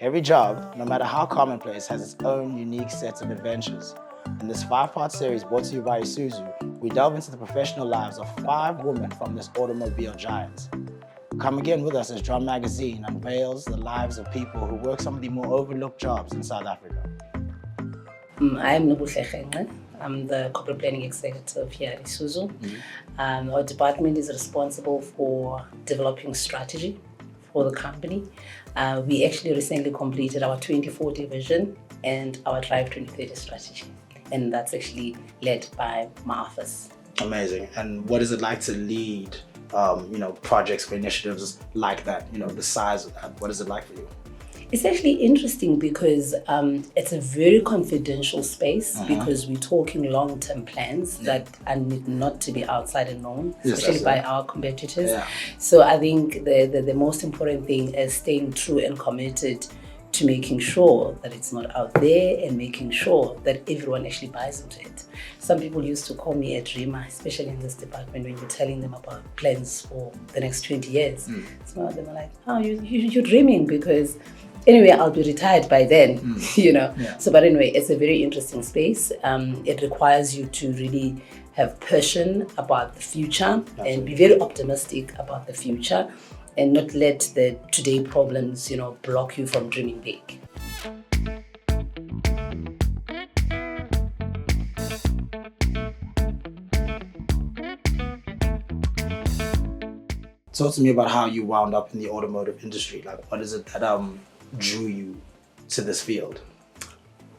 Every job, no matter how commonplace, has its own unique set of adventures. In this 5-part series brought to you by Isuzu, we delve into the professional lives of 5 women from this automobile giant. Come again with us as Drum Magazine unveils the lives of people who work some of the more overlooked jobs in South Africa. I'm Nobuhle Renqe. I'm the corporate planning executive here at Isuzu. Our department is responsible for developing strategy for the company. We actually recently completed our 2040 vision and our Drive 2030 strategy. And that's actually led by my office. Amazing. And what is it like to lead, projects or initiatives like that? The size of that. What is it like for you? It's actually interesting because it's a very confidential space because we're talking long-term plans that are not to be outside and known, especially by our competitors. Yeah. So I think the most important thing is staying true and committed to making sure that it's not out there and making sure that everyone actually buys into it. Some people used to call me a dreamer, especially in this department when you're telling them about plans for the next 20 years. Some of them are like, oh, you're dreaming because anyway, I'll be retired by then, Yeah. So, but anyway, it's a very interesting space. It requires you to really have passion about the future and be very optimistic about the future and not let the today problems, block you from dreaming big. Talk to me about how you wound up in the automotive industry. Like, what is it that drew you to this field?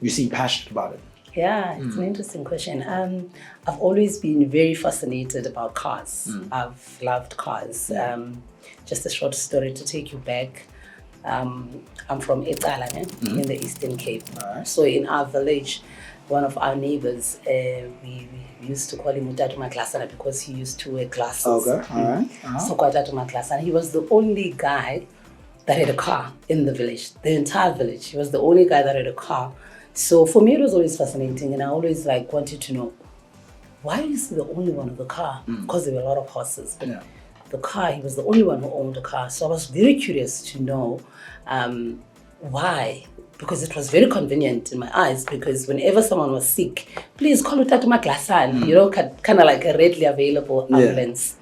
You seem passionate about it. Yeah, it's an interesting question. I've always been very fascinated about cars. I've loved cars. Just a short story to take you back. I'm from Itsala, in the Eastern Cape. Right. So in our village, one of our neighbors, we used to call him Utatu Maklasana because he used to wear glasses. Okay, all right. So Utatu Maklasana, he was the only guy that had a car in the village, the entire village. He was the only guy that had a car. So for me, it was always fascinating, and I always wanted to know, why is he the only one with a car? Because there were a lot of horses, but the car, he was the only one who owned a car. So I was very curious to know why, because it was very convenient in my eyes, because whenever someone was sick, please call Utatu Maklasana, kind of like a readily available ambulance.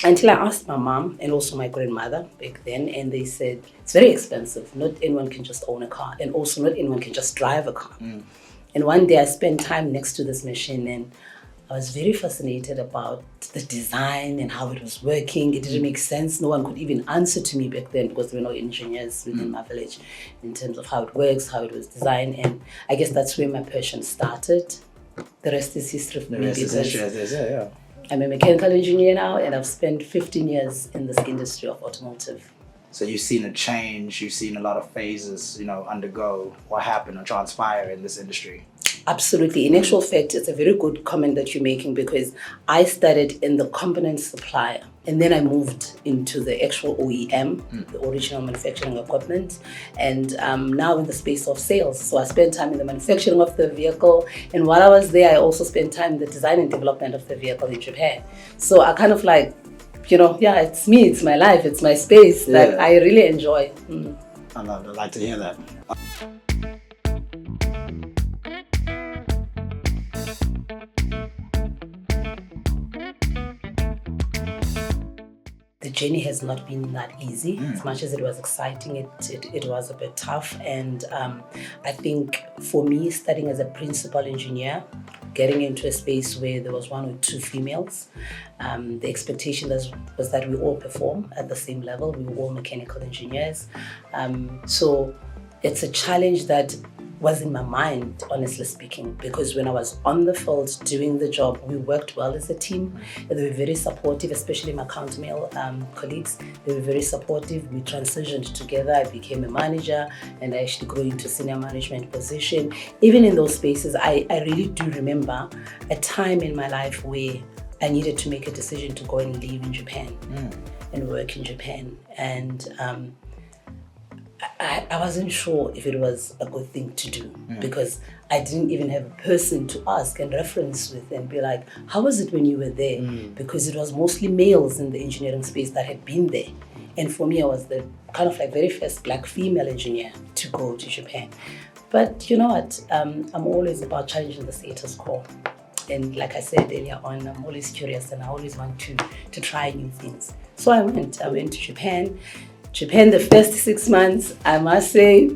Until I asked my mom and also my grandmother back then, and they said, it's very expensive. Not anyone can just own a car, and also not anyone can just drive a car. And one day I spent time next to this machine, and I was very fascinated about the design and how it was working. It didn't make sense. No one could even answer to me back then because there were no engineers within my village in terms of how it works, how it was designed. And I guess that's where my passion started. The rest is history for me. The rest is history, as they say, yeah. I'm a mechanical engineer now, and I've spent 15 years in this industry of automotive. So you've seen a change, you've seen a lot of phases, undergo or happen or transpire in this industry. Absolutely. In actual fact, it's a very good comment that you're making, because I started in the component supplier and then I moved into the actual OEM, the original manufacturing equipment, and now in the space of sales. So I spent time in the manufacturing of the vehicle, and while I was there, I also spent time in the design and development of the vehicle in Japan. So I kind of it's me, it's my life, it's my space that I really enjoy. I love it. I'd like to hear that. The journey has not been that easy. As much as it was exciting, it was a bit tough. And I think for me, starting as a principal engineer, getting into a space where there was 1 or 2 females, the expectation was that we all perform at the same level. We were all mechanical engineers. So it's a challenge that was in my mind, honestly speaking, because when I was on the field doing the job, we worked well as a team. They were very supportive, especially my countermale colleagues. They were very supportive. We transitioned together. I became a manager, and I actually grew into senior management position. Even in those spaces, I really do remember a time in my life where I needed to make a decision to go and live in Japan and work in Japan. And I wasn't sure if it was a good thing to do because I didn't even have a person to ask and reference with and be like, how was it when you were there? Because it was mostly males in the engineering space that had been there. And for me, I was the kind of like very first Black female engineer to go to Japan. But you know what? I'm always about challenging the status quo. And like I said earlier on, I'm always curious and I always want to try new things. So I went to Japan. Japan, the first 6 months, I must say,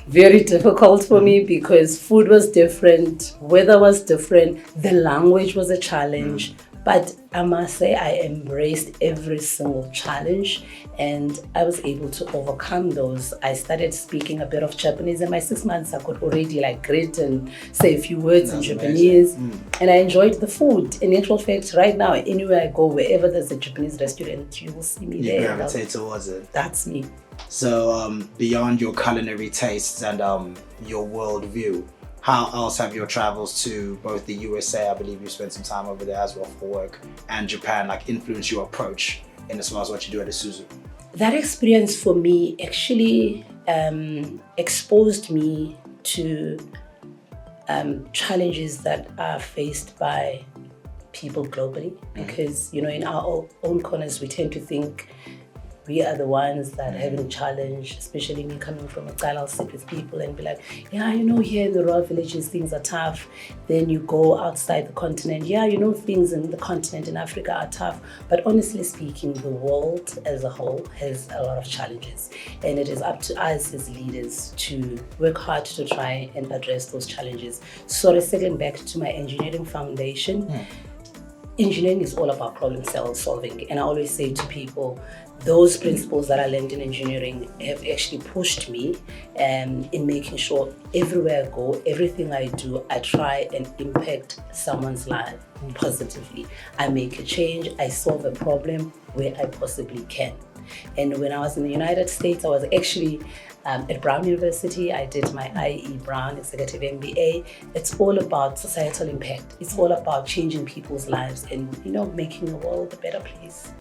very difficult for me because food was different, weather was different, the language was a challenge. But I must say I embraced every single challenge and I was able to overcome those. I started speaking a bit of Japanese. In my 6 months, I could already like greet and say a few words in Japanese. And I enjoyed the food. In actual fact, right now, anywhere I go, wherever there's a Japanese restaurant, you will see me there. You gravitate towards it. That's me. So beyond your culinary tastes and your worldview, how else have your travels to both the USA, I believe you spent some time over there as well for work, and Japan like influenced your approach in as far as what you do at Isuzu? That experience for me actually exposed me to challenges that are faced by people globally. Because, you know, in our own corners, we tend to think we are the ones that haven't challenged, especially me coming from a style. I'll sit with people and be like, yeah, you know, here in the rural villages, things are tough. Then you go outside the continent. Yeah, you know, things in the continent in Africa are tough. But honestly speaking, the world as a whole has a lot of challenges. And it is up to us as leaders to work hard to try and address those challenges. So recycling back to my engineering foundation, engineering is all about problem solving. And I always say to people, those principles that I learned in engineering have actually pushed me in making sure everywhere I go, everything I do, I try and impact someone's life positively. I make a change, I solve a problem where I possibly can. And when I was in the United States, I was actually at Brown University. I did my IE Brown Executive MBA. It's all about societal impact. It's all about changing people's lives and, you know, making the world a better place.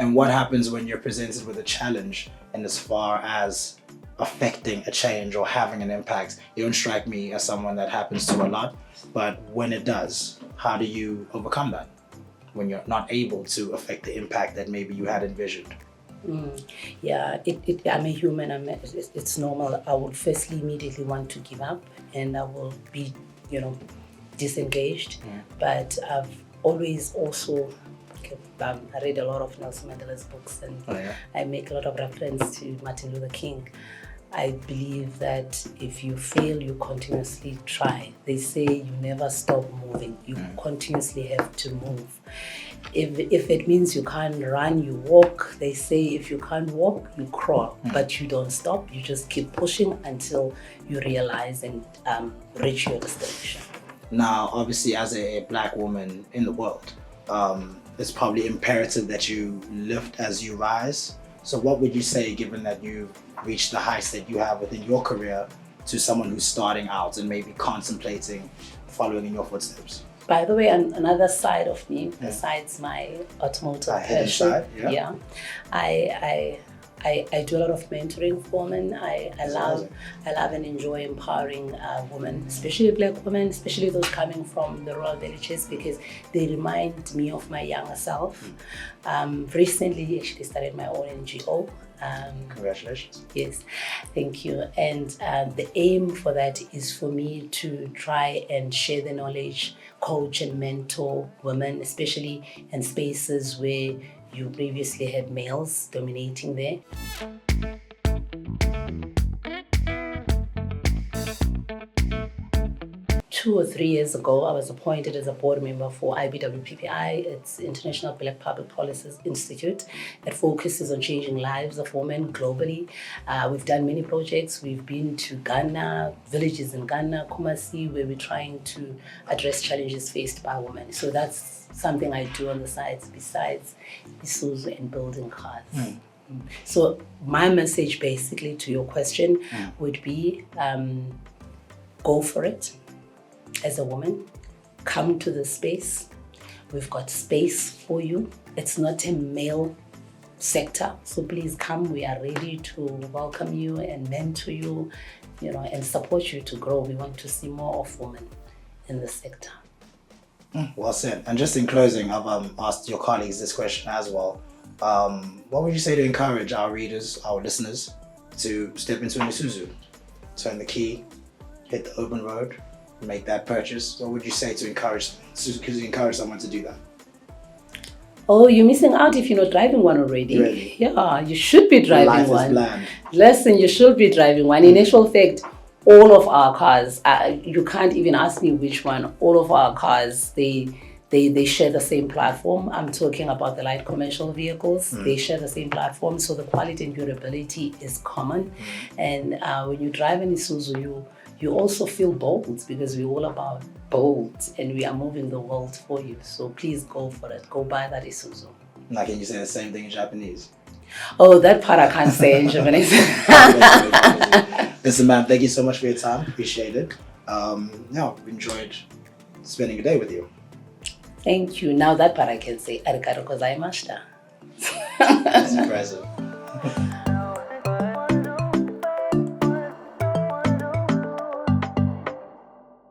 And what happens when you're presented with a challenge in as far as affecting a change or having an impact? You don't strike me as someone that happens to a lot, but when it does, how do you overcome that when you're not able to affect the impact that maybe you had envisioned? Yeah, I'm a human. It's normal. I would firstly immediately want to give up and I will be, you know, disengaged. But I've always also I read a lot of Nelson Mandela's books and I make a lot of reference to Martin Luther King. I believe that if you fail, you continuously try. They say you never stop moving. You continuously have to move. If it means you can't run, you walk. They say if you can't walk, you crawl. But you don't stop. You just keep pushing until you realize and reach your destination. Now, obviously, as a Black woman in the world, it's probably imperative that you lift as you rise. So what would you say, given that you've reached the heights that you have within your career, to someone who's starting out and maybe contemplating following in your footsteps? By the way, another side of me, besides my automotive passion, I do a lot of mentoring for women. I love and enjoy empowering women, especially Black women, especially those coming from the rural villages, because they remind me of my younger self. Recently, actually started my own NGO. Congratulations. Yes, thank you. And the aim for that is for me to try and share the knowledge, coach and mentor women, especially in spaces where you previously had males dominating there. 2 or 3 years ago, I was appointed as a board member for IBWPPI. It's International Black Public Policies Institute. It focuses on changing lives of women globally. We've done many projects. We've been to Ghana, villages in Ghana, Kumasi, where we're trying to address challenges faced by women. So that's something I do on the sides besides Isuzu and building cars. So my message basically to your question would be go for it. As a woman, come to the space. We've got space for you. It's not a male sector, so please come. We are ready to welcome you and mentor you, and support you to grow. We want to see more of women in the sector. Well said. And just in closing, I've asked your colleagues this question as well. What would you say to encourage our readers, our listeners, to step into an Isuzu, turn the key, hit the open road, make that purchase? What would you say to encourage someone to do that? Oh, you're missing out if you're not driving one already. Really? Yeah, you should be driving Life one. is bland. Listen, you should be driving one. In actual fact, all of our cars, you can't even ask me which one, all of our cars, they share the same platform. I'm talking about the light commercial vehicles. They share the same platform, so the quality and durability is common. And when you drive an Isuzu, you also feel bold, because we're all about bold and we are moving the world for you. So please go for it. Go buy that Isuzu. Now, can you say the same thing in Japanese? Oh, that part I can't say in Japanese. Listen, man, thank you so much for your time. Appreciate it. Enjoyed spending a day with you. Thank you. Now that part I can say. Arigatou gozaimashita. That's impressive.